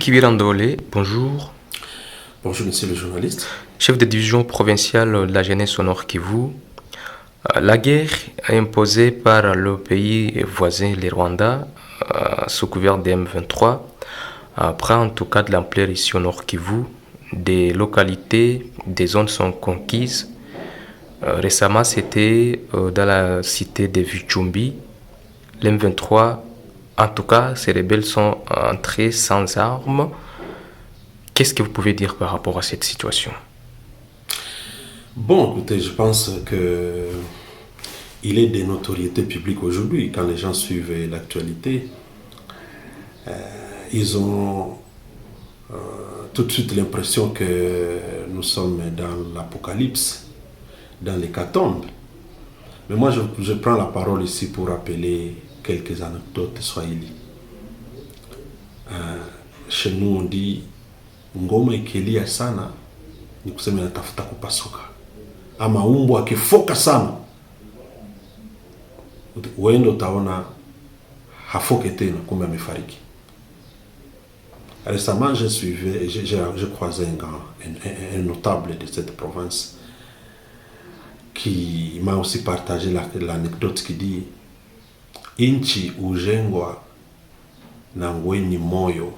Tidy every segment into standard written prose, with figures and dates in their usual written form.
Kibirandole, bonjour. Bonjour, monsieur le journaliste. Chef de division provinciale de la jeunesse au Nord Kivu. La guerre imposée par le pays voisin, le Rwanda, sous couvert de M23, prend en tout cas de l'ampleur ici au Nord Kivu. Des localités, des zones sont conquises. Récemment, c'était dans la cité de Vichumbi. L'M23, en tout cas, ces rebelles sont entrés sans armes. Qu'est-ce que vous pouvez dire par rapport à cette situation? Bon, écoutez, je pense que il est de notoriété publique aujourd'hui. Quand les gens suivent l'actualité, ils ont tout de suite l'impression que nous sommes dans l'apocalypse, dans l'hécatombe. Mais moi, je prends la parole ici pour rappeler quelques anecdotes swahili. Chez nous, on dit ngoma ikilia sana ni kusema inatafuta kupasuka, ama umbo akifoka sana uende utaona hafoke tena, kumbe amefariki. Récemment, j'ai croisé un notable de cette province qui m'a aussi partagé l'anecdote qui dit inchi ujengwa na wenye moyo,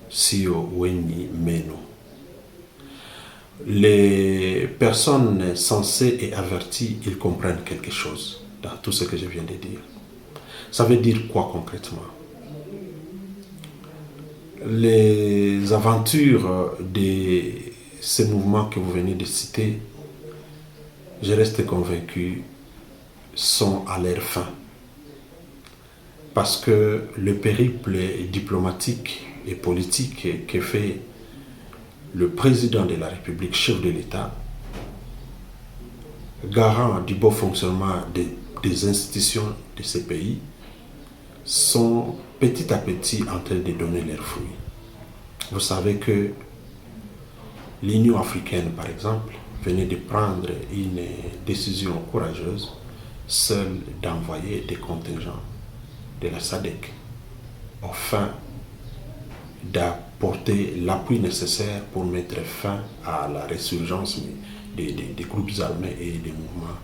sio wenye meno. Les personnes sensées et averties, ils comprennent quelque chose dans tout ce que je viens de dire. Ça veut dire quoi concrètement? Les aventures de ces mouvements que vous venez de citer, je reste convaincu, sont à leur fin. Parce que le périple diplomatique et politique que fait le président de la République, chef de l'État, garant du bon fonctionnement des institutions de ces pays, sont petit à petit en train de donner leurs fruits. Vous savez que l'Union africaine, par exemple, venait de prendre une décision courageuse, seule d'envoyer des contingents de la SADC, afin d'apporter l'appui nécessaire pour mettre fin à la résurgence des groupes armés et des mouvements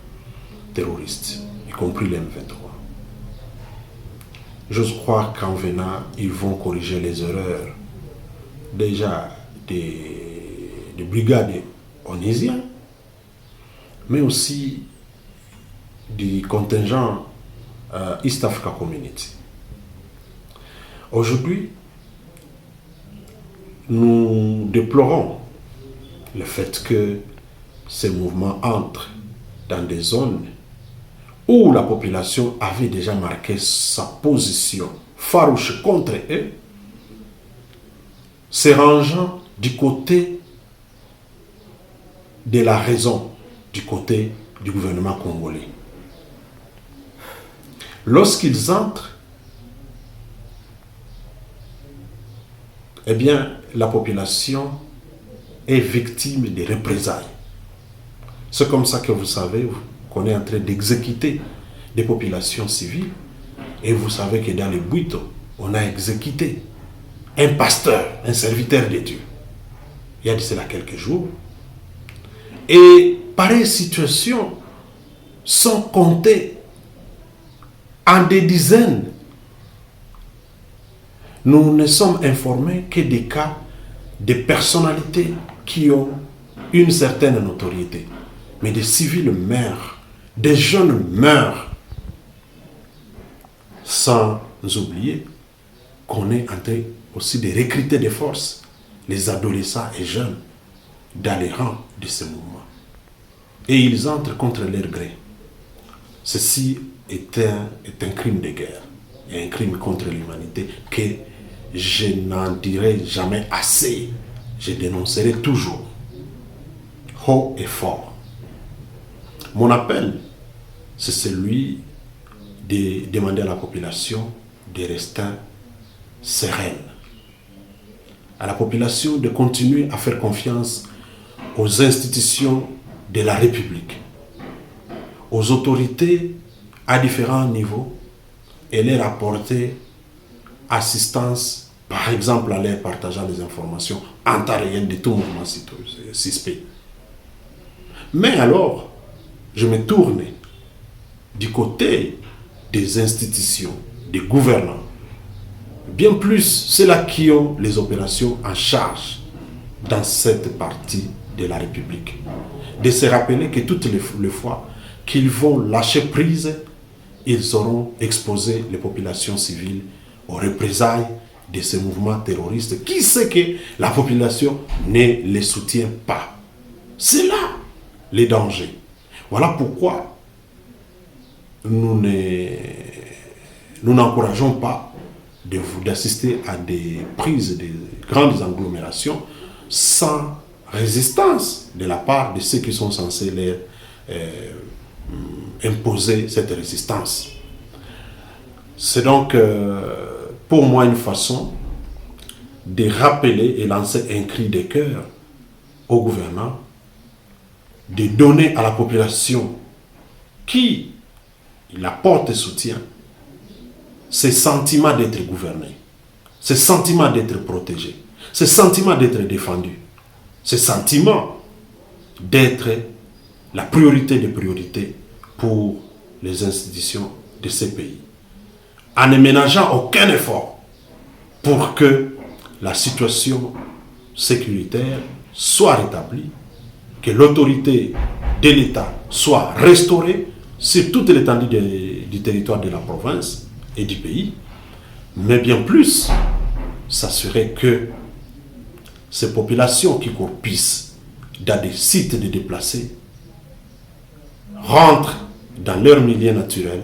terroristes, y compris les M23. J'ose croire qu'en venant, ils vont corriger les erreurs déjà des brigades onusiennes, mais aussi du contingent East Africa Community. Aujourd'hui, nous déplorons le fait que ces mouvements entrent dans des zones où la population avait déjà marqué sa position farouche contre eux, se rangeant du côté de la raison, du côté du gouvernement congolais. Lorsqu'ils entrent, eh bien, la population est victime des représailles. C'est comme ça que vous savez qu'on est en train d'exécuter des populations civiles, et vous savez que dans les Bouito, on a exécuté un pasteur, un serviteur de Dieu, il y a de cela quelques jours. Et pareilles situations sont comptées en des dizaines. Nous ne sommes informés que des cas de personnalités qui ont une certaine notoriété. Mais des civils meurent, des jeunes meurent, sans oublier qu'on est en train aussi de recruter des forces, les adolescents et jeunes, dans les rangs de ce mouvement. Et ils entrent contre leur gré. Ceci est un crime de guerre, et un crime contre l'humanité que je n'en dirai jamais assez. Je dénoncerai toujours, haut et fort. Mon appel, c'est celui de demander à la population de rester sereine, à la population de continuer à faire confiance aux institutions de la République, aux autorités à différents niveaux, et leur apporter assistance Par exemple, en leur partageant les informations en temps réel de tout mouvement suspect. Mais alors, je me tourne du côté des institutions, des gouvernants, bien plus ceux-là qui ont les opérations en charge dans cette partie de la République. De se rappeler que toutes les fois qu'ils vont lâcher prise, ils auront exposé les populations civiles aux représailles de ces mouvements terroristes. Qui sait que la population ne les soutient pas? C'est là les dangers. Voilà pourquoi nous n'encourageons pas d'assister à des prises de grandes agglomérations sans résistance de la part de ceux qui sont censés leur imposer cette résistance. C'est donc pour moi une façon de rappeler et lancer un cri de cœur au gouvernement, de donner à la population qui la porte et soutient ce sentiment d'être gouverné, ce sentiment d'être protégé, ce sentiment d'être défendu, ce sentiment d'être la priorité des priorités pour les institutions de ces pays, en ne ménageant aucun effort pour que la situation sécuritaire soit rétablie, que l'autorité de l'État soit restaurée sur toute l'étendue du territoire de la province et du pays, mais bien plus, s'assurer que ces populations qui croupissent dans des sites de déplacés rentrent dans leur milieu naturel,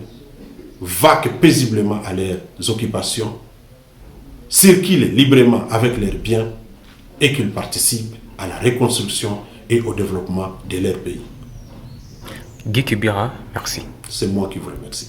vaquent paisiblement à leurs occupations, circulent librement avec leurs biens et qu'ils participent à la reconstruction et au développement de leur pays. Guy Kibira, merci. C'est moi qui vous remercie.